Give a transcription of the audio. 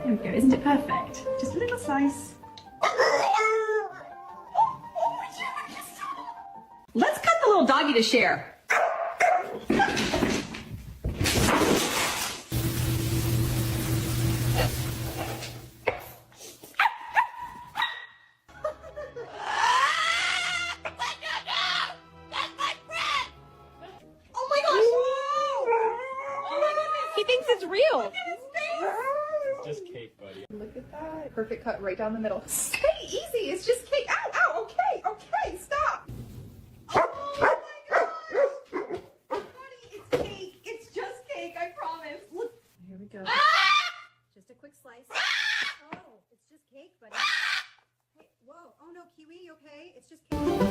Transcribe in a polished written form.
There we go. Isn't it perfect? Just a little slice. Let's cut the little doggy to share. He thinks it's real. Just cake, buddy. Look at that. Perfect cut right down the middle. Stay easy. It's just cake. Ow, ow. Okay, okay. Stop. Oh my gosh. Buddy, it's cake. It's just cake. I promise. Look. Here we go. Just a quick slice. Oh, it's just cake, buddy. Hey, whoa. Oh no, Kiwi, you okay? It's just cake.